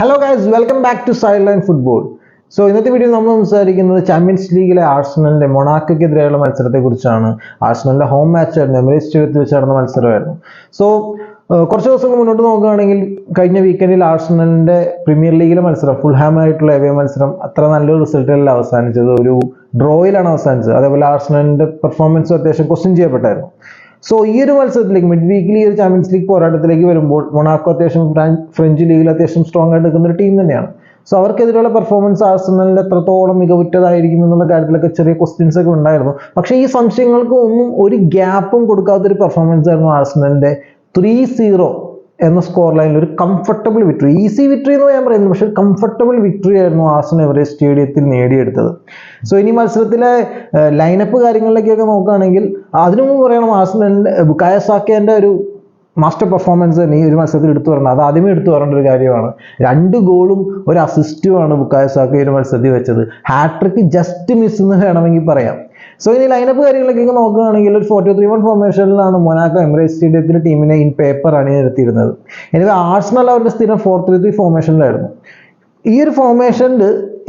Hello guys, welcome back to Sideline Football. So ഇന്നത്തെ video നമ്മൾ സംസാരിക്കുന്നത് ചാമ്പ്യൻസ് ലീഗിലെ ആഴ്സണലിന്റെ മൊണാക്കോയ്ക്കെതിരെയുള്ള മത്സരത്തെക്കുറിച്ചാണ്. ആഴ്സണലിന്റെ ഹോം മാച്ച് ആയിരുന്നു, എമിറേറ്റ്സ് സ്റ്റേഡിയത്തിൽ വെച്ച് നടന്ന മത്സരമായിരുന്നു. സോ കുറച്ച് ദിവസങ്ങൾ മുന്നോട്ട് നോക്കുകയാണെങ്കിൽ കഴിഞ്ഞ വീക്കെൻഡിൽ ആഴ്സണലിന്റെ പ്രീമിയർ ലീഗിലെ മത്സരം ഫുൾഹാമായിട്ടുള്ള എവേ മത്സരം അത്ര നല്ലൊരു റിസൾട്ടിലല്ല അവസാനിച്ചത്, ഒരു ഡ്രോയിലാണ് അവസാനിച്ചത്. അതേപോലെ ആഴ്സണലിന്റെ പെർഫോമൻസും അത്യാവശ്യം ക്വസ്റ്റ്യൻ ചെയ്യപ്പെട്ടായിരുന്നു. സോ ഈ ഒരു മത്സരത്തിലേക്ക് മിഡ് വീക്കിലി ഒരു ചാമ്പ്യൻസ് ലീഗ് പോരാട്ടത്തിലേക്ക് വരുമ്പോൾ മൊണാക്കോ അത്യാവശ്യം ഫ്രഞ്ച് ലീഗിൽ അത്യാവശ്യം സ്ട്രോങ് ആയിട്ട് നിൽക്കുന്ന ഒരു ടീം തന്നെയാണ്. സോ അവർക്കെതിരെയുള്ള പെർഫോമൻസ് ആഴ്സണലിന്റെ എത്രത്തോളം മികവുറ്റതായിരിക്കും എന്നുള്ള കാര്യത്തിലൊക്കെ ചെറിയ ക്വസ്റ്റ്യൻസ് ഒക്കെ ഉണ്ടായിരുന്നു. പക്ഷേ ഈ സംശയങ്ങൾക്ക് ഒന്നും ഒരു ഗ്യാപ്പും കൊടുക്കാത്തൊരു പെർഫോമൻസ് ആയിരുന്നു ആഴ്സണലിന്റെ. 3-0 എന്ന സ്കോർ ലൈനിൽ ഒരു കംഫർട്ടബിൾ വിക്ടറി, ഈസി വിക്ടറി എന്ന് ഞാൻ പറയുന്നത്, പക്ഷേ കംഫർട്ടബിൾ വിക്ടറി ആയിരുന്നു ആഴ്സണൽ എമിറേറ്റ്സ് സ്റ്റേഡിയത്തിൽ നേടിയെടുത്തത്. സോ ഇനി മത്സരത്തിലെ ലൈനപ്പ് കാര്യങ്ങളിലേക്കൊക്കെ നോക്കുകയാണെങ്കിൽ അതിനു മുമ്പ് പറയണം, ആഴ്സണലിന്റെ ബുക്കായോ സാക്കയുടെ ഒരു മാസ്റ്റർ പെർഫോമൻസ് തന്നെ ഈ ഒരു മത്സരത്തിൽ എടുത്തു പറയണം. അത് ആദ്യമേ എടുത്തു പറയേണ്ട ഒരു കാര്യമാണ്. 2 ഗോളും ഒരു അസിസ്റ്റുമാണ് ബുക്കായോ സാക്ക ഈ ഒരു മത്സരത്തിൽ വെച്ചത്. ഹാട്രിക്ക് ജസ്റ്റ് മിസ് എന്ന് വേണമെങ്കിൽ പറയാം. സോ ഇനി ലൈനപ്പ് കാര്യങ്ങളൊക്കെ നോക്കുകയാണെങ്കിൽ ഒരു 4-3-1 ഫോർമേഷനിലാണ് മൊണാക്കോ എമിറേറ്റ്സ് സ്റ്റേഡിയത്തിലെ ടീമിനെ ഇൻ പേപ്പർ അണിനിരത്തിയിരുന്നത്. എനിവേ ആഴ്സണൽ അവരുടെ സ്ഥിരം 4-3-3 ഫോർമേഷനിലായിരുന്നു. ഈ ഒരു ഫോർമേഷനിൽ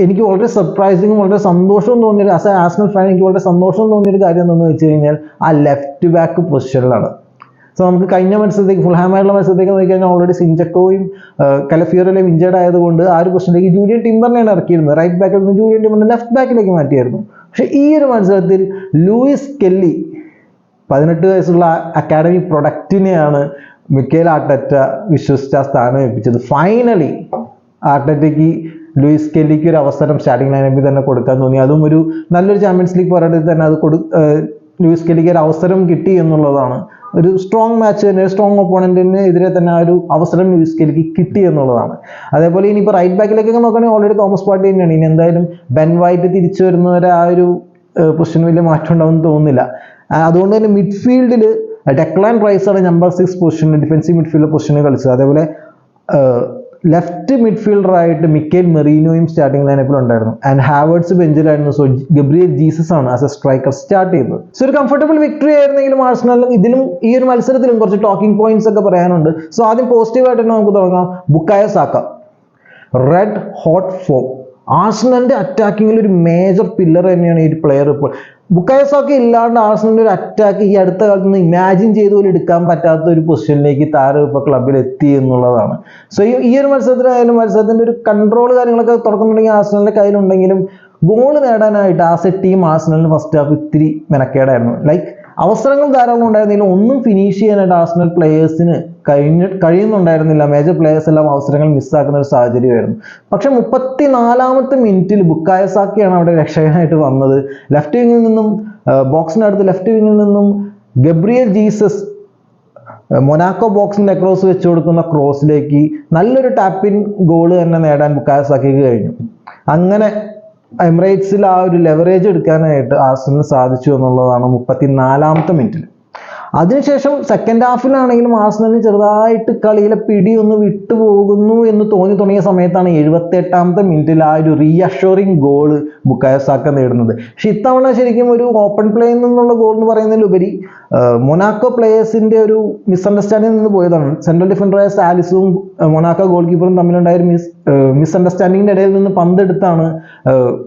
എനിക്ക് വളരെ സർപ്രൈസിങ്ങും വളരെ സന്തോഷവും തോന്നിയത്, ആസ് എ ആഴ്സണൽ ഫാൻ എനിക്ക് വളരെ സന്തോഷം തോന്നിയൊരു കാര്യം എന്താണെന്ന് വെച്ച് കഴിഞ്ഞാൽ ആ ലെഫ്റ്റ് ബാക്ക് പൊസിഷനിലാണ്. സോ നമുക്ക് കഴിഞ്ഞ മത്സരത്തേക്ക് ഫുൾഹാമായിട്ടുള്ള മത്സരത്തേക്ക് നോക്കിക്കഴിഞ്ഞാൽ ഓൾറെഡി സിഞ്ചക്കോയും കലഫിയറലും ഇഞ്ചേർഡ് ആയതുകൊണ്ട് ആ ഒരു പൊസിഷനിലേക്ക് ജൂലിയൻ ടിംബറിനെയാണ് ഇറക്കിയിരുന്നത്. റൈറ്റ് ബാക്കിൽ നിന്ന് ജൂലിയൻ ടിംബറിനെ ലെഫ്റ്റ് ബാക്കിലേക്ക് മാറ്റിയായിരുന്നു. പക്ഷെ ഈ ഒരു മത്സരത്തിൽ ലൂയിസ് കെല്ലി 18 വയസ്സുള്ള അക്കാഡമി പ്രൊഡക്റ്റിനെയാണ് മിക്കേൽ ആർട്ടറ്റ വിശ്വസിച്ച സ്ഥാനം ഏൽപ്പിച്ചത്. ഫൈനലി ആർട്ടറ്റയ്ക്ക് ലൂയിസ് കെല്ലിക്ക് ഒരു അവസരം സ്റ്റാർട്ടിംഗ് ലൈനപ്പിൽ തന്നെ കൊടുക്കാൻ തോന്നി. അതും ഒരു നല്ലൊരു ചാമ്പ്യൻസ് ലീഗ് പോരാട്ടത്തിൽ തന്നെ അത് ലൂയിസ് കെല്ലിക്ക് ഒരു അവസരം കിട്ടി എന്നുള്ളതാണ്. ഒരു സ്ട്രോങ് മാച്ച് തന്നെ, സ്ട്രോങ് ഒപ്പോണന്റിന് എതിരെ തന്നെ ആ ഒരു അവസരം ലൂയിസ് കെല്ലിക്ക് കിട്ടി എന്നുള്ളതാണ്. അതേപോലെ ഇനിയിപ്പോൾ റൈറ്റ് ബാക്കിലേക്കൊക്കെ നോക്കുകയാണെങ്കിൽ ഓൾറെഡി തോമസ് പാർട്ടി തന്നെയാണ്. ഇനി എന്തായാലും ബെൻ വൈറ്റ് തിരിച്ചു വരുന്നവരെ ആ ഒരു പൊസിഷൻ വലിയ മാറ്റം ഉണ്ടാവുമെന്ന് തോന്നുന്നില്ല. അതുകൊണ്ട് തന്നെ മിഡ്ഫീൽഡിൽ ഡെക്ലാൻ റൈസാണ് നമ്പർ 6 പൊസിഷനിൽ, ഡിഫൻസീവ് മിഡ്ഫീൽഡ് പൊസിഷനിൽ കളിച്ചത്. അതേപോലെ ലെഫ്റ്റ് മിഡ്ഫീൽഡറായിട്ട് മിക്കേൽ മെറീനോയും സ്റ്റാർട്ടിംഗ് ലൈനപ്പിൽ ഉണ്ടായിരുന്നു. ആൻഡ് ഹാവേർട്സ് ബെഞ്ചിലായിരുന്നു. സോ ഗബ്രിയേൽ ജീസസ് ആണ് ആസ് എ സ്ട്രൈക്കർ സ്റ്റാർട്ട് ചെയ്തത്. സോ ഒരു കംഫർട്ടബിൾ വിക്ടറി ആയിരുന്നെങ്കിലും ആഴ്സണലിലും ഇതിലും ഈ ഒരു മത്സരത്തിലും കുറച്ച് ടോക്കിംഗ് പോയിന്റ്സ് ഒക്കെ പറയാനുണ്ട്. സോ ആദ്യം പോസിറ്റീവായിട്ട് തന്നെ നമുക്ക് തുടങ്ങാം. Bukayo Saka red hot form. ആഴ്സണലിന്റെ അറ്റാക്കിങ്ങിൽ ഒരു മേജർ പില്ലർ തന്നെയാണ് ഈ പ്ലെയർ. ഇപ്പോൾ ബുക്കായോ സാക്ക ഇല്ലാണ്ട് ആഴ്സണലിന്റെ ഒരു അറ്റാക്ക് ഈ അടുത്ത കാലത്ത് നിന്ന് ഇമാജിൻ ചെയ്ത് പോലും എടുക്കാൻ പറ്റാത്ത ഒരു പൊസിഷനിലേക്ക് താരം ഇപ്പോൾ ക്ലബിൽ എത്തി എന്നുള്ളതാണ്. സോ ഈ ഒരു മത്സരത്തിലായാലും മത്സരത്തിന്റെ ഒരു കൺട്രോൾ കാര്യങ്ങളൊക്കെ തുടക്കുന്നുണ്ടെങ്കിൽ ആഴ്സണലിന്റെ കയ്യിലുണ്ടെങ്കിലും ഗോൾ നേടാനായിട്ട് ആസ് എ ടീം ആഴ്സണലിന് ഫസ്റ്റ് ഹാഫ് ഇത്തിരി മെനക്കേടായിരുന്നു. ലൈക്ക് അവസരങ്ങൾ ധാരാളം ഉണ്ടായിരുന്നില്ല, ഒന്നും ഫിനിഷ് ചെയ്യാനായിട്ട് ആഴ്സണൽ പ്ലേയേഴ്സിന് കഴിയുന്നുണ്ടായിരുന്നില്ല. മേജർ പ്ലേയേഴ്സ് എല്ലാം അവസരങ്ങൾ മിസ്സാക്കുന്ന ഒരു സാഹചര്യമായിരുന്നു. പക്ഷെ 34ാമത്തെ മിനിറ്റിൽ ബുക്കായോ സാക്കയാണ് അവിടെ രക്ഷകനായിട്ട് വന്നത്. ലെഫ്റ്റ് വിങ്ങിൽ നിന്നും ബോക്സിനടുത്ത് ലെഫ്റ്റ് വിങ്ങിൽ നിന്നും ഗബ്രിയേൽ ജീസസ് മൊണാക്കോ ബോക്സിന്റെ അക്രോസ് വെച്ച് കൊടുക്കുന്ന ക്രോസിലേക്ക് നല്ലൊരു ടാപ്പിൻ ഗോൾ തന്നെ നേടാൻ ബുക്കായോ സാക്കയ്ക്ക് കഴിഞ്ഞു. അങ്ങനെ എമിറേറ്റ്സിൽ ആ ഒരു ലെവറേജ് എടുക്കാനായിട്ട് ആഴ്സണലിന് സാധിച്ചു എന്നുള്ളതാണ് 34ാമത്തെ മിനിറ്റിൽ. അതിനുശേഷം സെക്കൻഡ് ഹാഫിലാണെങ്കിലും ആഴ്സണലിന് ചെറുതായിട്ട് കളിയിലെ പിടി ഒന്ന് വിട്ടുപോകുന്നു എന്ന് തോന്നി തുടങ്ങിയ സമയത്താണ് 78ാമത്തെ മിനിറ്റിൽ ആ ഒരു റീഅഷ്വറിങ് ഗോള് ബുക്കായോ സാക്ക നേടുന്നത്. പക്ഷെ ഇത്തവണ ശരിക്കും ഒരു ഓപ്പൺ പ്ലേയിൽ നിന്നുള്ള ഗോൾ എന്ന് പറയുന്നതിലുപരി മൊണാക്കോ പ്ലേയേഴ്സിന്റെ ഒരു മിസ്അണ്ടർസ്റ്റാൻഡിൽ നിന്ന് പോയതാണ്. സെൻട്രൽ ഡിഫൻഡറായ സാലിസും മൊണാക്കോ ഗോൾ കീപ്പറും തമ്മിലുണ്ടായ ഒരു മിസ്അണ്ടർസ്റ്റാൻഡിങ്ങിന്റെ ഇടയിൽ നിന്ന് പന്തെടുത്താണ്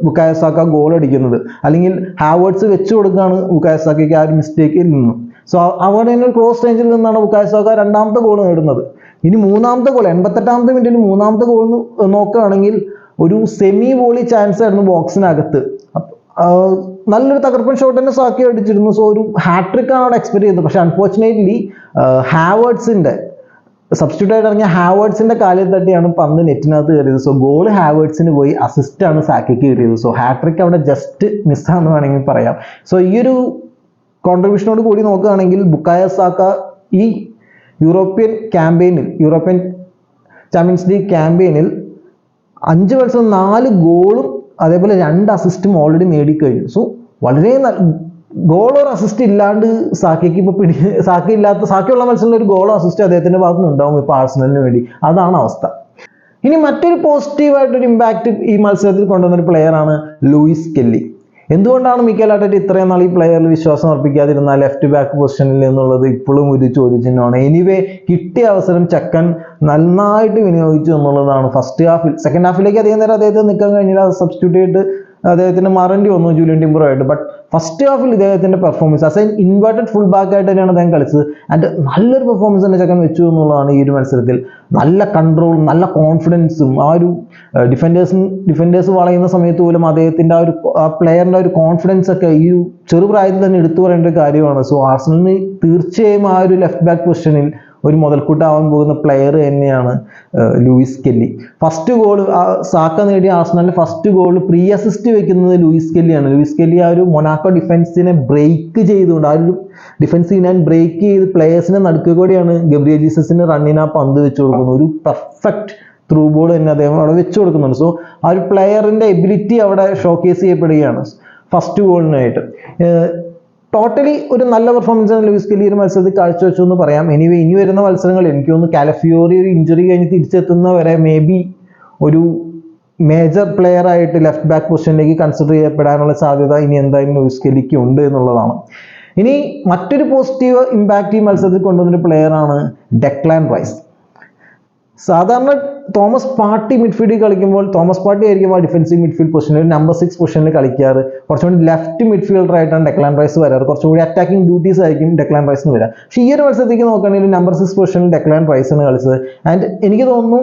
ബുക്കായോ സാക്ക ഗോൾ അടിക്കുന്നത്. അല്ലെങ്കിൽ ഹാവേർട്സ് വെച്ചു കൊടുക്കുകയാണ് ബുക്കായോ സാക്കയ്ക്ക് ആ ഒരു മിസ്റ്റേക്കിൽ നിന്നും. സോ അവിടെ തന്നെ ക്ലോസ് റേഞ്ചിൽ നിന്നാണ് ബുക്കായോ സാക്ക 2ാമത്തെ ഗോൾ നേടുന്നത്. ഇനി 3ാമത്തെ ഗോൾ 88ാമത്തെ മിനിറ്റിൽ 3ാമത്തെ ഗോൾ നോക്കുകയാണെങ്കിൽ ഒരു സെമി വോളി ചാൻസ് ആയിരുന്നു ബോക്സിനകത്ത്. നല്ലൊരു തകർപ്പൻ ഷോട്ട് തന്നെ സാക്കി അടിച്ചിരുന്നു. സോ ഒരു ഹാട്രിക്കാണ് അവിടെ എക്സ്പെക്ട് ചെയ്തത്. പക്ഷെ അൺഫോർച്ചുനേറ്റ്ലി ഹാവേർട്സിന്റെ സബ്സ്റ്റിറ്റ്യൂട്ട് ആയിട്ട് ഇറങ്ങിയ ഹാവേർട്സിന്റെ കാലിൽ തട്ടിയാണ് പന്ത് നെറ്റിനകത്ത് കയറിയത്. സോ ഗോൾ ഹാവേർട്സിന് പോയി, അസിസ്റ്റാണ് സാക്കിക്ക് കിട്ടിയത്. സോ ഹാട്രിക്ക് അവിടെ ജസ്റ്റ് മിസ്സാണെന്ന് വേണമെങ്കിൽ പറയാം. സോ ഈ ഒരു കോൺട്രിബ്യൂഷനോട് കൂടി നോക്കുകയാണെങ്കിൽ ബുക്കായോ സാക്ക ഈ യൂറോപ്യൻ ചാമ്പ്യൻസ് ലീഗ് ക്യാമ്പയിനിൽ 5 മത്സരം 4 ഗോളും അതേപോലെ 2 അസിസ്റ്റും ഓൾറെഡി നേടിക്കഴിഞ്ഞു. സോ വളരെ ഗോൾ ഒരു അസിസ്റ്റ് ഇല്ലാണ്ട് സാക്കയ്ക്ക് ഇപ്പോൾ സാക്കിയുള്ള മത്സരത്തിൽ ഒരു ഗോളോ അസിസ്റ്റ് അദ്ദേഹത്തിന്റെ ഭാഗത്ത് നിന്ന് ഉണ്ടാവും ഇപ്പോൾ ആഴ്സണലിന് വേണ്ടി. അതാണ് അവസ്ഥ. ഇനി മറ്റൊരു പോസിറ്റീവായിട്ടൊരു ഇമ്പാക്റ്റ് ഈ മത്സരത്തിൽ കൊണ്ടുവന്നൊരു പ്ലെയറാണ് ലൂയിസ് കെല്ലി. എന്തുകൊണ്ടാണ് മിക്കേൽ ആർട്ടറ്റ ഇത്രയും നാൾ ഈ പ്ലെയറിൽ വിശ്വാസം അർപ്പിക്കാതിരുന്ന ലെഫ്റ്റ് ബാക്ക് പൊസിഷനിൽ എന്നുള്ളത് ഇപ്പോഴും ഒരു ചോദ്യചിഹ്നമാണ്. എനിവേ കിട്ടിയ അവസരം ചെക്കൻ നന്നായിട്ട് വിനിയോഗിച്ചു എന്നുള്ളതാണ്. ഫസ്റ്റ് ഹാഫിൽ, സെക്കൻഡ് ഹാഫിലേക്ക് അധികം നേരം അദ്ദേഹത്തിന് നിൽക്കാൻ കഴിഞ്ഞില്ല, സബ്സ്റ്റിറ്റ്യൂട്ട് ചെയ്തിട്ട് അദ്ദേഹത്തിന് മാറേണ്ടി വന്നു ജൂലിയൻ ടിംബറോ ആയിട്ട്. ബട്ട് ഫസ്റ്റ് ഹാഫിൽ ഇദ്ദേഹത്തിന്റെ performance as an inverted full back ആയിട്ട് തന്നെയാണ് അദ്ദേഹം കളിച്ചത്. ആൻഡ് നല്ലൊരു പെർഫോമൻസ് തന്നെ ചെക്കൻ വെച്ചു എന്നുള്ളതാണ് ഈ ഒരു മത്സരത്തിൽ. നല്ല കൺട്രോൾ, നല്ല കോൺഫിഡൻസും, ആ ഒരു ഡിഫൻഡേഴ്സ് വളയുന്ന സമയത്ത് പോലും അദ്ദേഹത്തിന്റെ ആ പ്ലെയറിന്റെ ഒരു കോൺഫിഡൻസ് ഒക്കെ ഈ ഒരു ചെറുപ്രായത്തിൽ തന്നെ എടുത്തു പറയേണ്ട ഒരു കാര്യമാണ്. സോ ആർസണലിന് തീർച്ചയായും ആ ഒരു ലെഫ്റ്റ് ബാക്ക് പൊസിഷനിൽ ഒരു മുതൽക്കൂട്ടാവാൻ പോകുന്ന പ്ലെയർ തന്നെയാണ് Lewis Kelly. First goal Saka നേടിയ ആർസണലിന്റെ ഫസ്റ്റ് ഗോൾ പ്രീ അസിസ്റ്റ് വെക്കുന്നത് ലൂയിസ് കെല്ലിയാണ്. ലൂയിസ് കെല്ലി ആ ഒരു മൊനാക്കോ ഡിഫൻസിനെ ബ്രേക്ക് ചെയ്തുകൊണ്ട്, ആ ഒരു ഡിഫൻസ് ഞാൻ ബ്രേക്ക് ചെയ്ത് പ്ലേയേഴ്സിനെ നടുക്കുക കൂടിയാണ് ഗബ്രിയേൽ ജീസസിന് റണ്ണിന് ആ പന്ത് വെച്ച് കൊടുക്കുന്നത്. ഒരു പെർഫെക്റ്റ് ത്രൂ ബോൾ തന്നെ അദ്ദേഹം അവിടെ വെച്ച് കൊടുക്കുന്നുണ്ട്. സോ ആ ഒരു പ്ലെയറിന്റെ എബിലിറ്റി അവിടെ ഷോക്കേസ് ചെയ്യപ്പെടുകയാണ് ഫസ്റ്റ് ഗോളിനായിട്ട്. ടോട്ടലി ഒരു നല്ല പെർഫോമൻസ് ആണ് ലൂയിസ് കെല്ലി ഒരു മത്സരത്തിൽ കാഴ്ചവെച്ചു എന്ന് പറയാം. എനിവേ ഇനി വരുന്ന മത്സരങ്ങൾ എനിക്ക് തോന്നുന്നു കാലഫിയോറി ഒരു ഇഞ്ചുറി കഴിഞ്ഞ് തിരിച്ചെത്തുന്നവരെ മേ ബി ഒരു മേജർ പ്ലെയർ ആയിട്ട് ലെഫ്റ്റ് ബാക്ക് പൊസിഷനിലേക്ക് കൺസിഡർ ചെയ്യപ്പെടാനുള്ള സാധ്യത ഇനി എന്തായാലും ലൂയിസ് കെല്ലിക്ക് ഉണ്ട് എന്നുള്ളതാണ്. ഇനി മറ്റൊരു പോസിറ്റീവ് ഇമ്പാക്റ്റ് ഈ മത്സരത്തിൽ കൊണ്ടുവന്നൊരു പ്ലെയറാണ് ഡെക്ലാൻ റൈസ്. സാധാരണ തോമസ് പാർട്ടി മിഡ്ഫീൽഡിൽ കളിക്കുമ്പോൾ തോമസ് പാർട്ടി ആയിരിക്കും ആ ഡിഫൻസീവ് മിഡ്ഫീൽഡ് പൊസിഷനിൽ നമ്പർ 6 പൊസിഷനിൽ കളിക്കാറ്. കുറച്ചുകൂടി ലെഫ്റ്റ് മിഡ്ഫീൽഡർ ആയിട്ടാണ് ഡെക്ലാൻ റൈസ് വരാറ്. കുറച്ചുകൂടി അറ്റാക്കിംഗ് ഡ്യൂട്ടീസ് ആയിരിക്കും ഡെക്ലാൻ റൈസിന് വരാം. പക്ഷേ ഈ ഒരു മത്സരത്തേക്ക് നോക്കുകയാണെങ്കിൽ നമ്പർ 6 പൊസിഷനിൽ ഡെക്ലാൻ റൈസാണ് കളിച്ചത്. ആൻഡ് എനിക്ക് തോന്നുന്നു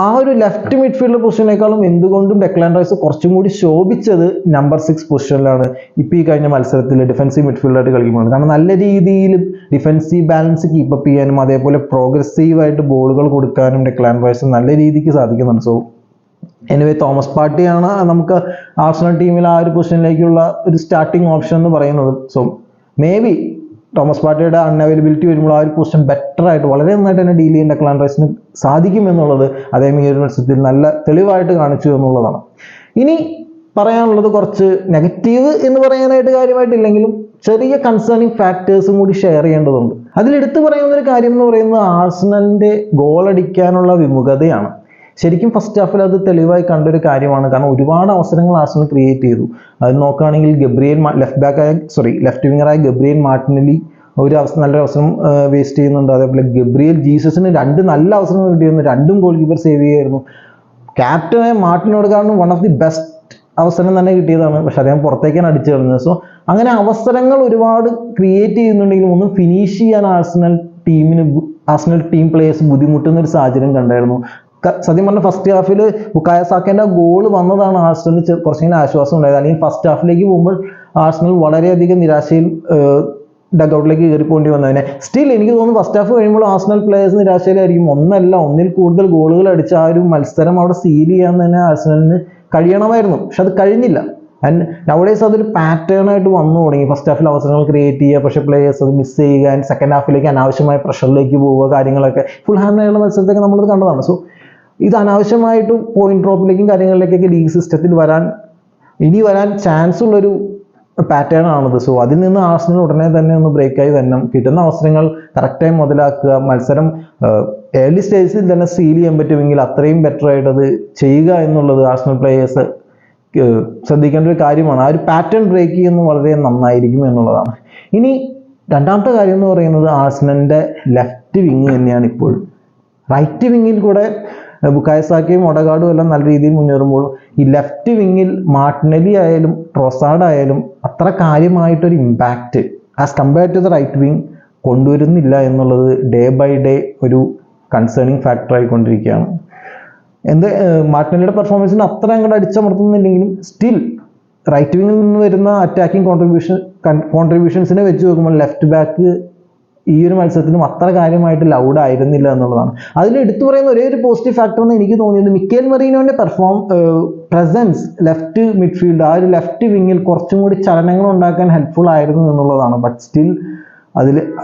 ആ ഒരു ലെഫ്റ്റ് മിഡ്ഫീൽഡർ പൊസിഷനേക്കാളും എന്തുകൊണ്ടും ഡെക്ലാൻ റൈസ് കുറച്ചും കൂടി ശോഭിച്ചത് നമ്പർ 6 പൊസിഷനിലാണ് ഇപ്പോൾ ഈ കഴിഞ്ഞ മത്സരത്തിൽ ഡിഫൻസീവ് മിഡ്ഫീൽഡറായിട്ട് കളിക്കുമ്പോൾ. കാരണം നല്ല രീതിയിൽ ഡിഫൻസീവ് ബാലൻസ് കീപ്പപ്പ് ചെയ്യാനും അതേപോലെ പ്രോഗ്രസീവായിട്ട് ബോളുകൾ കൊടുക്കാനും ഡെക്ലാൻ റൈസ് നല്ല രീതിക്ക് സാധിക്കുന്നുണ്ട്. സോ എനിവേ തോമസ് പാർട്ടിയാണ് നമുക്ക് ആർസണൽ ടീമിൽ ആ ഒരു പൊസിഷനിലേക്കുള്ള ഒരു സ്റ്റാർട്ടിംഗ് ഓപ്ഷൻ എന്ന് പറയുന്നത്. സോ മേ ബി തോമസ് പാർട്ടിയുടെ അൺഅവൈലബിലിറ്റി വരുമ്പോൾ ആ ഒരു പൊസിഷൻ ബെറ്റർ ആയിട്ട് വളരെ നന്നായിട്ട് തന്നെ ഡീൽ ചെയ്യാൻ ഡെക്ലാൻ റൈസിന് സാധിക്കുമെന്നുള്ളത് അദ്ദേഹം ഈ ഒരു മത്സരത്തിൽ നല്ല തെളിവായിട്ട് കാണിച്ചു എന്നുള്ളതാണ്. ഇനി പറയാനുള്ളത് കുറച്ച് നെഗറ്റീവ് എന്ന് പറയാനായിട്ട് കാര്യമായിട്ടില്ലെങ്കിലും ചെറിയ കൺസേണിങ് ഫാക്ടേഴ്സും കൂടി ഷെയർ ചെയ്യേണ്ടതുണ്ട്. അതിലെടുത്ത് പറയുന്ന ഒരു കാര്യം എന്ന് പറയുന്നത് ആർസണലിന്റെ ഗോൾ അടിക്കാനുള്ള വിമുഖതയാണ്. ശരിക്കും ഫസ്റ്റ് ഹാഫിൽ അത് തെളിവായി കണ്ടൊരു കാര്യമാണ്. കാരണം ഒരുപാട് അവസരങ്ങൾ ആർസണൽ ക്രിയേറ്റ് ചെയ്തു. അത് നോക്കുകയാണെങ്കിൽ ലെഫ്റ്റ് വിങ്ങറായ ഗബ്രിയേൽ മാർട്ടിനെല്ലി ഒരു നല്ലൊരു അവസരം വേസ്റ്റ് ചെയ്യുന്നുണ്ട്. അതേപോലെ ഗബ്രിയേൽ ജീസസിന് 2 നല്ല അവസരങ്ങൾ കിട്ടിയിരുന്നു. 2ഉം ഗോൾ കീപ്പർ സേവ് ചെയ്യായിരുന്നു. ക്യാപ്റ്റനായ മാർട്ടിനോട് കാരണം വൺ ഓഫ് ദി ബെസ്റ്റ് അവസരം തന്നെ കിട്ടിയതാണ്. പക്ഷെ അദ്ദേഹം പുറത്തേക്കാണ് അടിച്ചു കളഞ്ഞത്. സോ അങ്ങനെ അവസരങ്ങൾ ഒരുപാട് ക്രിയേറ്റ് ചെയ്യുന്നുണ്ടെങ്കിലും ഒന്നും ഫിനിഷ് ചെയ്യാൻ ആർസണൽ ടീം പ്ലേയേഴ്സ് ബുദ്ധിമുട്ടുന്ന ഒരു സാഹചര്യം കണ്ടായിരുന്നു. സത്യം പറഞ്ഞാൽ ഫസ്റ്റ് ഹാഫിൽ ബുക്കായോ സാക്കയുടെ ഗോൾ വന്നതാണ് ആർസണലിന് കുറച്ചെങ്കിലും ആശ്വാസം ഉണ്ടായത്. അല്ലെങ്കിൽ ഫസ്റ്റ് ഹാഫിലേക്ക് പോകുമ്പോൾ ആർസണൽ വളരെയധികം നിരാശയിൽ ഡഗ്ഔട്ടിലേക്ക് കയറിപ്പോണ്ടി വന്നതിനെ. സ്റ്റിൽ എനിക്ക് തോന്നുന്നു ഫസ്റ്റ് ഹാഫ് കഴിയുമ്പോൾ ആർസണൽ പ്ലേയേഴ്സ് നിരാശയിലായിരിക്കും. ഒന്നിൽ കൂടുതൽ ഗോളുകൾ അടിച്ച ആ ഒരു മത്സരം അവിടെ സീൽ ചെയ്യാൻ തന്നെ ആർസണലിന് കഴിയണമായിരുന്നു. പക്ഷെ അത് കഴിഞ്ഞില്ല. ആൻഡ് നവഡേസ് അതൊരു പാറ്റേൺ ആയിട്ട് വന്നു തുടങ്ങി. ഫസ്റ്റ് ഹാഫിൽ അവസരങ്ങൾ ക്രിയേറ്റ് ചെയ്യുക, പക്ഷേ പ്ലേയേഴ്സ് അത് മിസ് ചെയ്യുക. ആൻഡ് സെക്കൻഡ് ഹാഫിലേക്ക് അനാവശ്യമായ പ്രഷറിലേക്ക് പോവുക, കാര്യങ്ങളൊക്കെ ഫുൾ ഹാമിലുള്ള മത്സരത്തൊക്കെ നമ്മളത് കണ്ടതാണ്. സോ ഇത് അനാവശ്യമായിട്ട് പോയിന്റ് ഡ്രോപ്പിലേക്കും കാര്യങ്ങളിലേക്കൊക്കെ ലീഗ് സിസ്റ്റത്തിൽ ഇനി വരാൻ ചാൻസ് ഉള്ളൊരു പാറ്റേൺ ആണത്. സോ അതിൽ നിന്ന് ആർസണൽ ഉടനെ തന്നെ ഒന്ന് ബ്രേക്കായി വരണം. കിട്ടുന്ന അവസരങ്ങൾ കറക്റ്റായി മുതലാക്കുക. മത്സരം ഏർലി സ്റ്റേജിൽ തന്നെ സീൽ ചെയ്യാൻ പറ്റുമെങ്കിൽ അത്രയും ബെറ്റർ ആയിട്ട് അത് ചെയ്യുക എന്നുള്ളത് ആർസണൽ പ്ലേയേഴ്സ് ശ്രദ്ധിക്കേണ്ട ഒരു കാര്യമാണ്. ആ ഒരു പാറ്റേൺ ബ്രേക്ക് ചെയ്യുന്നത് വളരെ നന്നായിരിക്കും എന്നുള്ളതാണ്. ഇനി രണ്ടാമത്തെ കാര്യം എന്ന് പറയുന്നത് ആർസണലിന്റെ ലെഫ്റ്റ് വിങ് തന്നെയാണ്. ഇപ്പോൾ റൈറ്റ് വിങ്ങിൽ കൂടെ ബുക്കായോ സാക്കയും ഒഡഗാർഡും എല്ലാം നല്ല രീതിയിൽ മുന്നേറുമ്പോൾ ഈ ലെഫ്റ്റ് വിങ്ങിൽ മാർട്ടിനെല്ലി ആയാലും ട്രോസാർഡ് ആയാലും അത്ര കാര്യമായിട്ടൊരു impact as compared to the right wing കൊണ്ടുവരുന്നില്ല എന്നുള്ളത് ഡേ ബൈ ഡേ ഒരു കൺസേണിങ് ഫാക്ടർ ആയിക്കൊണ്ടിരിക്കുകയാണ്. മാർട്ടിനെല്ലിയുടെ പെർഫോമൻസിന് അത്ര അങ്ങോട്ട് അടിച്ചമർത്തുന്നില്ലെങ്കിലും സ്റ്റിൽ റൈറ്റ് വിങ്ങിൽ നിന്ന് വരുന്ന അറ്റാക്കിംഗ് കോൺട്രിബ്യൂഷൻസിനെ വെച്ച് നോക്കുമ്പോൾ ലെഫ്റ്റ് ബാക്ക് ഈ ഒരു മത്സരത്തിനും അത്ര കാര്യമായിട്ട് ലൗഡ് ആയിരുന്നില്ല എന്നുള്ളതാണ്. അതിൽ എടുത്തു പറയുന്ന ഒരേ ഒരു പോസിറ്റീവ് ഫാക്ടർ എന്ന് എനിക്ക് തോന്നിയത് മിക്കേൽ മെറീനോന്റെ പ്രസൻസ് ലെഫ്റ്റ് മിഡ്ഫീൽഡ് ആ ഒരു ലെഫ്റ്റ് വിങ്ങിൽ കുറച്ചും കൂടി ചലനങ്ങൾ ഉണ്ടാക്കാൻ ഹെൽപ്ഫുൾ ആയിരുന്നു എന്നുള്ളതാണ്. ബട്ട് സ്റ്റിൽ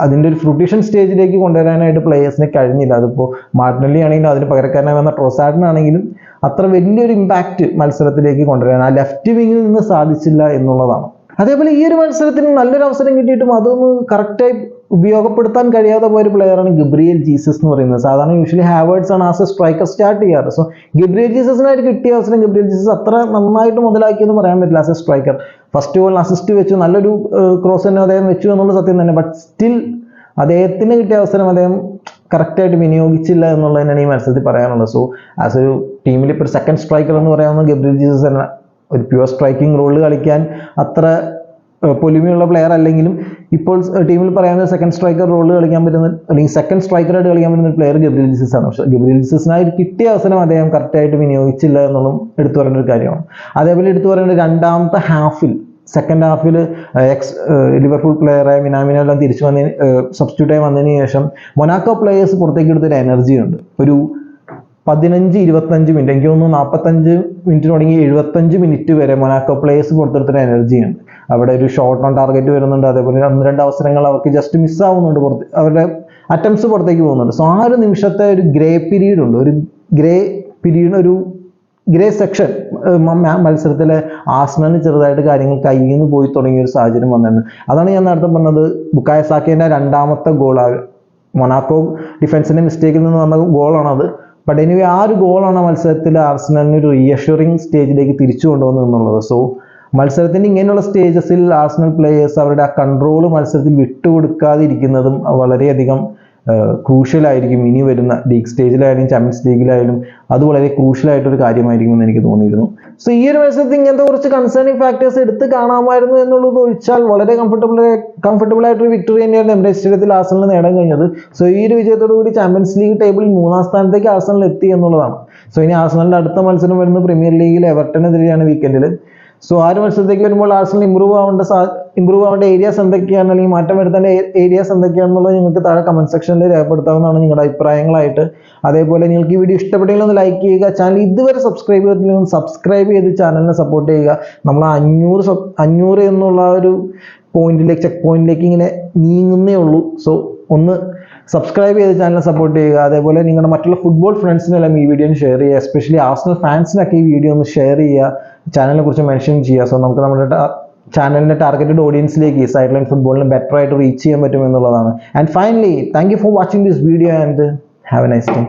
അതിൻ്റെ ഒരു ഫ്രൂട്ടീഷൻ സ്റ്റേജിലേക്ക് കൊണ്ടുവരാനായിട്ട് പ്ലേയേഴ്സിന് കഴിഞ്ഞില്ല. അതിപ്പോൾ മാർട്ടിനെല്ലി ആണെങ്കിലും അതിന് പകരക്കാരനായി വന്ന ട്രോസാർഡിനാണെങ്കിലും അത്ര വലിയൊരു ഇമ്പാക്റ്റ് മത്സരത്തിലേക്ക് കൊണ്ടുവരാൻ ആ ലെഫ്റ്റ് വിങ്ങിൽ നിന്ന് സാധിച്ചില്ല എന്നുള്ളതാണ്. അതേപോലെ ഈ ഒരു മത്സരത്തിന് നല്ലൊരു അവസരം കിട്ടിയിട്ടും അതൊന്ന് കറക്റ്റായി ഉപയോഗപ്പെടുത്താൻ കഴിയാതെ പോയ ഒരു പ്ലെയറാണ് ഗബ്രിയേൽ ജീസസ് എന്ന് പറയുന്നത്. സാധാരണ യൂഷ്വലി ഹാവേർട്സ് ആണ് ആസ് എ സ്ട്രൈക്കർ സ്റ്റാർട്ട് ചെയ്യാറ്. സോ ഗബ്രിയേൽ ജീസസിനായിട്ട് കിട്ടിയ അവസരം ഗബ്രിയേൽ ജീസസ് അത്ര നന്നായിട്ട് മുതലാക്കിയെന്ന് പറയാൻ പറ്റില്ല ആസ് എ സ്ട്രൈക്കർ. ഫസ്റ്റ് ഗോളിന് അസിസ്റ്റ് വെച്ചു, നല്ലൊരു ക്രോസ് തന്നെ അദ്ദേഹം വെച്ചു എന്നുള്ള സത്യം തന്നെ. ബട്ട് സ്റ്റിൽ അദ്ദേഹത്തിന് കിട്ടിയ അവസരം അദ്ദേഹം കറക്റ്റായിട്ട് വിനിയോഗിച്ചില്ല എന്നുള്ളത് തന്നെയാണ് ഈ മത്സരത്തിൽ പറയാനുള്ളത്. സോ ആസ് ഒരു ടീമിൽ ഇപ്പോൾ ഒരു സെക്കൻഡ് സ്ട്രൈക്കർ എന്ന് പറയാവുന്ന ഗബ്രിയേൽ ജീസസ് തന്നെ ഒരു പ്യുവർ സ്ട്രൈക്കിംഗ് റോള് കളിക്കാൻ അത്ര പൊലിമയുള്ള പ്ലെയർ അല്ലെങ്കിലും ഇപ്പോൾ ടീമിൽ പറയാവുന്ന സെക്കൻഡ് സ്ട്രൈക്കർ റോള് കളിക്കാൻ പറ്റുന്ന അല്ലെങ്കിൽ സെക്കൻഡ് സ്ട്രൈക്കറായിട്ട് കളിക്കാൻ പറ്റുന്ന ഒരു പ്ലെയർ ഗബ്രിയേൽ ജീസസ് ആണ്. പക്ഷേ ഗബ്രിയേൽ ജീസസിനായി കിട്ടിയ അവസരം അദ്ദേഹം കറക്റ്റായിട്ട് വിനിയോഗിച്ചില്ല എന്നുള്ളതും എടുത്തു പറയേണ്ട ഒരു കാര്യമാണ്. അതേപോലെ എടുത്തു പറയേണ്ട രണ്ടാമത്തെ ഹാഫിൽ, സെക്കൻഡ് ഹാഫിൽ ലിവർപൂൾ പ്ലെയറായ മിനാമിനെല്ലാം തിരിച്ചു വന്നതിന് സബ്സ്റ്റിറ്റ്യൂട്ടായി വന്നതിന് ശേഷം മൊനാക്കോ പ്ലേയേഴ്സ് പുറത്തേക്ക് എടുത്തൊരു എനർജി ഉണ്ട്. ഒരു 15-25 മിനിറ്റ്, എനിക്ക് തോന്നുന്നു 45 മിനിറ്റ് തുടങ്ങി 75 മിനിറ്റ് വരെ മൊനാക്കോ പ്ലേയേഴ്സ് പുറത്തെടുത്തൊരു എനർജി ഉണ്ട്. അവിടെ ഒരു ഷോട്ട് ഓൺ ടാർഗറ്റ് വരുന്നുണ്ട്, അതേപോലെ 1-2 അവസരങ്ങൾ അവർക്ക് ജസ്റ്റ് മിസ്സാവുന്നുണ്ട്, അവരുടെ അറ്റംപ്റ്റ്സ് പുറത്തേക്ക് പോകുന്നുണ്ട്. സോ ആ ഒരു നിമിഷത്തെ ഒരു ഗ്രേ പീരീഡ് ഉണ്ട്, ഒരു ഗ്രേ സെക്ഷൻ മത്സരത്തിലെ ആർസണലിന് ചെറുതായിട്ട് കാര്യങ്ങൾ കയ്യിൽ നിന്ന് പോയി തുടങ്ങിയ ഒരു സാഹചര്യം വന്നിട്ടുണ്ട്. അതാണ് ഞാൻ നേരത്തെ പറഞ്ഞത്, ബുക്കായോ സാക്കയുടെ രണ്ടാമത്തെ ഗോൾ, മൊനാക്കോ ഡിഫൻസിന്റെ മിസ്റ്റേക്കിൽ നിന്ന് വന്ന ഗോളാണത്. ബട്ട് എനിവേ ആ ഒരു ഗോളാണ് മത്സരത്തിൽ ആർസണലിന് ഒരു റീഅഷ്യൂറിംഗ് സ്റ്റേജിലേക്ക് തിരിച്ചു കൊണ്ടുവന്നു എന്നുള്ളത്. സോ മത്സരത്തിന്റെ ഇങ്ങനെയുള്ള സ്റ്റേജസിൽ ആർസണൽ പ്ലേയേഴ്സ് അവരുടെ ആ കൺട്രോൾ മത്സരത്തിൽ വിട്ടുകൊടുക്കാതിരിക്കുന്നതും വളരെയധികം ക്രൂഷ്യലായിരിക്കും. ഇനി വരുന്ന ലീഗ് സ്റ്റേജിലായാലും ചാമ്പ്യൻസ് ലീഗിലായാലും അത് വളരെ ക്രൂഷ്യലായിട്ടൊരു കാര്യമായിരിക്കും എന്ന് എനിക്ക് തോന്നിയിരുന്നു. സോ ഈ ഒരു മത്സരത്തിൽ ഇങ്ങനത്തെ കുറച്ച് കൺസേണിങ് ഫാക്ടേഴ്സ് എടുത്ത് കാണാമായിരുന്നു എന്നുള്ളത് ഒഴിച്ചാൽ വളരെ കംഫർട്ടബിൾ ആയിട്ടൊരു വിക്ടറി തന്നെയാണ് എമിറേറ്റ്സ് സ്റ്റേഡിയത്തിൽ ആർസണൽ നേടാൻ കഴിഞ്ഞത്. സോ ഈ ഒരു വിജയത്തോടു കൂടി ചാമ്പ്യൻസ് ലീഗ് ടേബിളിൽ 3-ാം സ്ഥാനത്തേക്ക് ആർസണൽ എത്തി എന്നുള്ളതാണ്. സോ ഇനി ആർസണലിന്റെ അടുത്ത മത്സരം വരുന്നത് പ്രീമിയർ ലീഗിൽ എവർട്ടനെതിരെയാണ് വീക്കെൻഡിൽ. സോ ആ ഒരു മത്സരത്തേക്ക് വരുമ്പോൾ ആർസണൽ ഇമ്പ്രൂവ് ആവേണ്ട ഏരിയാസ് എന്തൊക്കെയാണ്, അല്ലെങ്കിൽ മാറ്റം വരുത്തേണ്ട ഏരിയാസ് എന്തൊക്കെയാണെന്നുള്ളത് നിങ്ങൾക്ക് താഴെ കമന്റ് സെക്ഷനിൽ രേഖപ്പെടുത്താവുന്നതാണ് നിങ്ങളുടെ അഭിപ്രായങ്ങളായിട്ട്. അതേപോലെ നിങ്ങൾക്ക് ഈ വീഡിയോ ഇഷ്ടപ്പെട്ടെങ്കിൽ ഒന്ന് ലൈക്ക് ചെയ്യുക, ചാനൽ ഇതുവരെ സബ്സ്ക്രൈബ് ചെയ്തില്ലെങ്കിൽ സബ്സ്ക്രൈബ് ചെയ്ത് ചാനലിനെ സപ്പോർട്ട് ചെയ്യുക. നമ്മൾ 500 എന്നുള്ള ഒരു ചെക്ക് പോയിന്റിലേക്ക് ഇങ്ങനെ നീങ്ങുന്നേ ഉള്ളൂ. സോ ഒന്ന് സബ്സ്ക്രൈബ് ചെയ്ത് ചാനൽ സപ്പോർട്ട് ചെയ്യുക. അതേപോലെ നിങ്ങളുടെ മറ്റുള്ള ഫുട്ബോൾ ഫ്രണ്ട്സിനെല്ലാം ഈ വീഡിയോ ഒന്ന് ഷെയർ ചെയ്യുക. എസ്പെഷ്യലി ആർസണൽ ഫാൻസിനൊക്കെ ഈ വീഡിയോ ഒന്ന് ഷെയർ ചെയ്യുക, ചാനലിനെ കുറിച്ച് മെൻഷൻ ചെയ്യുക. സോ നമുക്ക് നമ്മുടെ ചാനലിന്റെ ടാർഗറ്റഡ് ഓഡിയൻസിലേക്ക് സൈഡ് ലൈൻ ഫുട്ബോളിന് ബെറ്റർ ആയിട്ട് റീച്ച് ചെയ്യാൻ പറ്റും എന്നുള്ളതാണ്. And finally thank you for watching this video and have A nice day.